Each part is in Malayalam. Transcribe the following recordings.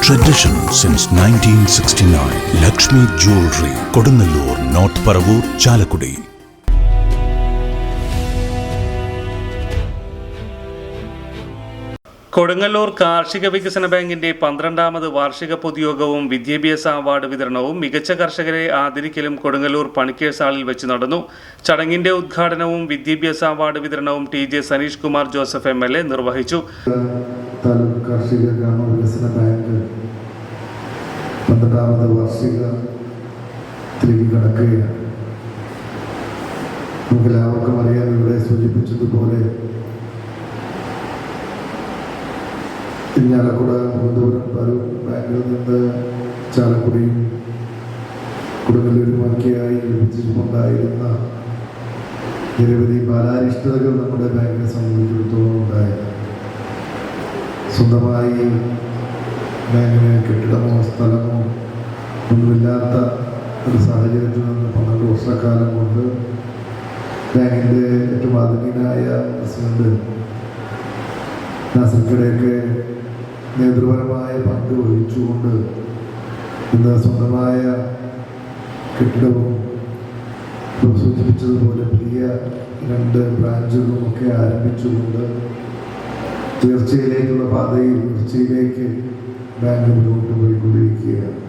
Tradition since 1969. Lakshmi Jewelry, Kodunallur, North Paravur, Chalakudi. Kodungallur കാർഷിക വികസന ബാങ്കിന്റെ 12ാമത് വാർഷിക പൊതുയോഗവും വിദ്യാഭ്യാസ അവാർഡ് വിതരണവും മികച്ച കർഷകരെ ആദരിക്കലും കൊടുങ്ങല്ലൂർ പണിക്കേഴ്സ് ഹാളിൽ വെച്ച് നടന്നു. ചടങ്ങിന്റെ ഉദ്ഘാടനവും വിദ്യാഭ്യാസ അവാർഡ് വിതരണവും ടി.ജെ. സനീഷ് കുമാർ ജോസഫ് എം.എൽ.എ. നിർവഹിച്ചു. കാർഷിക ഗ്രാമ വികസന ബാങ്ക് 12ാമത് വാർഷികത്തിലേക്ക് കടക്കുകയാണ്. നമുക്കെല്ലാവർക്കും അറിയാം, ഇവിടെ സൂചിപ്പിച്ചതുപോലെ ഇരിഞ്ഞാലക്കുട, മുഖദൂരം, പരൂർ ബാങ്കിൽ നിന്ന് ചാലക്കുടിയും കൊടുങ്ങല്ലൂരുമൊക്കെയായി വിഭജിച്ചുകൊണ്ടായിരുന്ന നിരവധി ബാലാരിഷ്ടതകൾ നമ്മുടെ ബാങ്കിനെ സംബന്ധിച്ചിടത്തോളം ഉണ്ടായത്. സ്വന്തമായി ബാങ്കിന് കെട്ടിടമോ സ്ഥലമോ ഒന്നുമില്ലാത്ത ഒരു സാഹചര്യത്തിൽ നിന്ന് 12 വർഷക്കാലം കൊണ്ട് ബാങ്കിൻ്റെ ഏറ്റവും ആധുനികനായ പ്രസിഡന്റ് നാസിർക്കയുടെയൊക്കെ നേതൃപരമായ പങ്ക് വഹിച്ചുകൊണ്ട് ഇന്ന് സ്വന്തമായ കെട്ടിടവും സൂചിപ്പിച്ചതുപോലെ പുതിയ 2 ബ്രാഞ്ചുകളുമൊക്കെ ആരംഭിച്ചുകൊണ്ട് ഉയർച്ചയിലേക്കുള്ള പാതയിൽ ഉയർച്ചയിലേക്ക് ബാങ്ക് മുന്നോട്ട് പോയിക്കൊണ്ടിരിക്കുകയാണ്.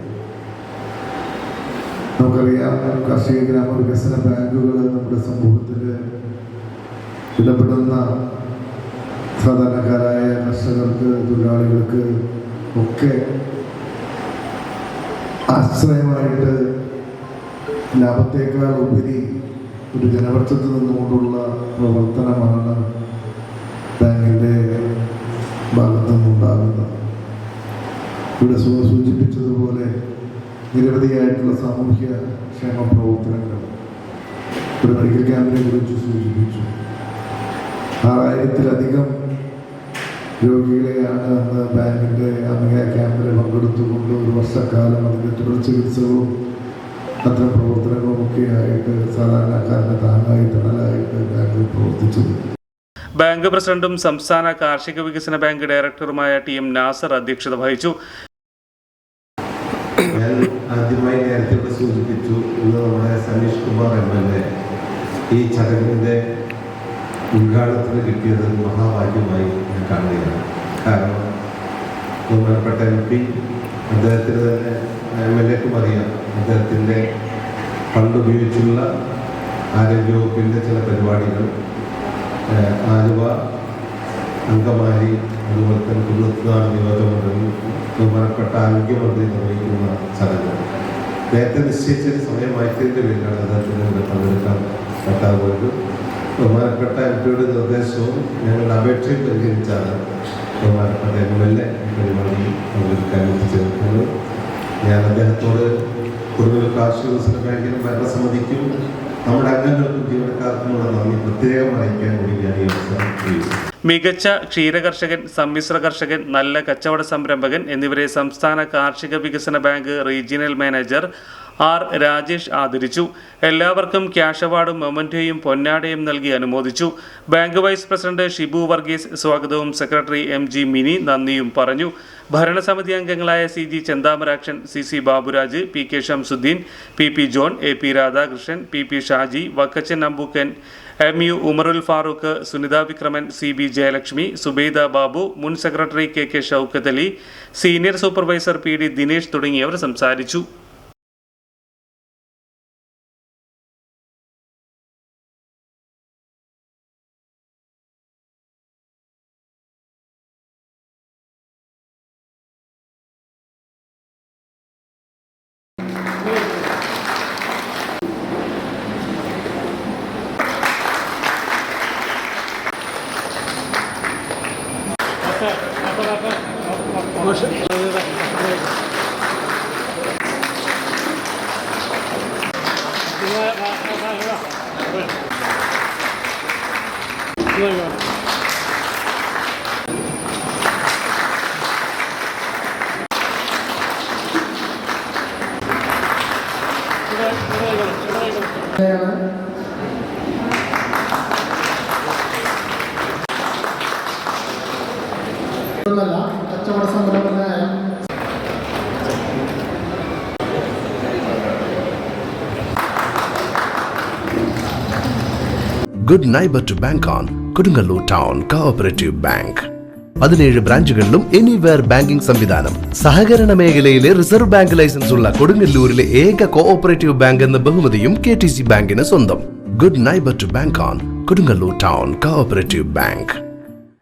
നമുക്കറിയാം, കാർഷിക ഗ്രാമ വികസന ബാങ്കുകൾ നമ്മുടെ സമൂഹത്തിൽ ഇടപെടുന്ന സാധാരണക്കാരായ കർഷകർക്ക്, തൊഴിലാളികൾക്ക് ഒക്കെ ആശ്രയമായിട്ട് ലാഭത്തേക്കാൾ ഉപരി ഒരു ജനപക്ഷത്തിൽ നിന്നുകൊണ്ടുള്ള പ്രവർത്തനമാണ് ബാങ്കിൻ്റെ ഭാഗത്തു നിന്നുണ്ടാകുന്നത്. ഇവിടെ സൂചിപ്പിച്ചതുപോലെ നിരവധിയായിട്ടുള്ള സാമൂഹ്യ ക്ഷേമ പ്രവർത്തനങ്ങൾ, ഒരു മെഡിക്കൽ ക്യാമ്പിനെ കുറിച്ച് സൂചിപ്പിച്ചു. 6000-ലധികം രോഗികളെയാണ് അന്ന് ബാങ്കിൻ്റെ അന്ന് ക്യാമ്പിൽ പങ്കെടുത്തുകൊണ്ട് 1 വർഷക്കാലം അതിൻ്റെ തുടർ ചികിത്സകളും അത്തരം പ്രവർത്തനങ്ങളുമൊക്കെ ആയിട്ട് സാധാരണക്കാരൻ്റെ താങ്ങായി തണലായിട്ട് ബാങ്ക് പ്രവർത്തിച്ചത്. ബാങ്ക് പ്രസിഡന്റും സംസ്ഥാന കാർഷിക വികസന ബാങ്ക് ഡയറക്ടറുമായ ടി.എം. നാസർ അധ്യക്ഷത വഹിച്ചു. ആദ്യമായി നേരത്തെ സൂചിപ്പിച്ചു, ഇന്ന് നമ്മുടെ സനീഷ് കുമാർ എം.എൽ.എ. ഈ ചടങ്ങിൻ്റെ ഉദ്ഘാടനത്തിന് കിട്ടിയത് മഹാഭാഗ്യമായി ഞാൻ കാണുകയാണ്. കാരണം ബഹുമാനപ്പെട്ട MP അദ്ദേഹത്തിന് തന്നെ എം.എൽ.എക്കും അറിയാം, അദ്ദേഹത്തിൻ്റെ ഫണ്ട് ഉപയോഗിച്ചുള്ള ആരോഗ്യവകുപ്പിൻ്റെ ചില പരിപാടികൾ ആലുവ, അങ്കമാലി, അതുപോലെ തന്നെ കുന്നത്തുനാട് നിയോജകമണ്ഡലം ബഹുമാനപ്പെട്ട ആരോഗ്യമന്ത്രി നിർവഹിക്കുന്ന ചടങ്ങ് നേരത്തെ നിശ്ചയിച്ച സമയമാക്കിയതിൻ്റെ പേരിലാണ് അദ്ദേഹത്തിന് ഇവിടെ പങ്കെടുക്കാൻ പറ്റാതെ പോയത്. ബഹുമാനപ്പെട്ട MP-യുടെ നിർദ്ദേശവും ഞങ്ങളുടെ അപേക്ഷയും പരിഗണിച്ചാണ് ബഹുമാനപ്പെട്ട M.L.A. പരിപാടി പങ്കെടുക്കാൻ എത്തിച്ചേർക്കുന്നത്. ഞാൻ അദ്ദേഹത്തോട് കൊടുങ്ങല്ലൂർ കാർഷിക വികസന ബാങ്കിനും ഭരണസമിതിക്കും നമ്മുടെ അംഗങ്ങൾക്കും ജീവനക്കാർക്കുമുള്ള നന്ദി പ്രത്യേകം അറിയിക്കാൻ കൂടി ഞാൻ ഈ അവസരം ചെയ്യുന്നു. മികച്ച ക്ഷീരകർഷകൻ, സമ്മിശ്ര കർഷകൻ, നല്ല കച്ചവട സംരംഭകൻ എന്നിവരെ സംസ്ഥാന കാർഷിക വികസന bank regional manager R. Rajesh ആദരിച്ചു. എല്ലാവർക്കും ക്യാഷ് അവാർഡും മൊമന്റോയും പൊന്നാടയും നൽകി അനുമോദിച്ചു. Bank vice president Shibu Varghese സ്വാഗതവും സെക്രട്ടറി M.G. മിനി നന്ദിയും പറഞ്ഞു. ഭരണസമിതി അംഗങ്ങളായ C.G. Chenthamarakshan, C.C. Baburaj, P.K. Shamsuddin, P.P. John, A.P. Radhakrishnan, P.P. Shaji, Vakkachan Ambookkan, M.U. Umarul Farooq, Sunitha Vikraman, C.B. Jayalakshmi, Subaida Babu, മുൻ secretary K.K. Shoukath Ali, senior supervisor P.D. Dinesh തുടങ്ങിയവർ സംസാരിച്ചു. കച്ചവട സംരംഭകനായ good neighbour to bank on Kodungallur town cooperative bank. 17 ബ്രാഞ്ചുകളിലും എനിവെയർ ബാങ്കിംഗ് സംവിധാനം. സഹകരണ മേഖലയിലെ റിസർവ് ബാങ്ക് ലൈസൻസ് ഉള്ള കൊടുങ്ങല്ലൂരിലെ ഏക കോഓപ്പറേറ്റീവ് ബാങ്ക് എന്ന ബഹുമതിയും KTC ബാങ്കിന് സ്വന്തം. Good neighbour to bank on Kodungallur town cooperative bank.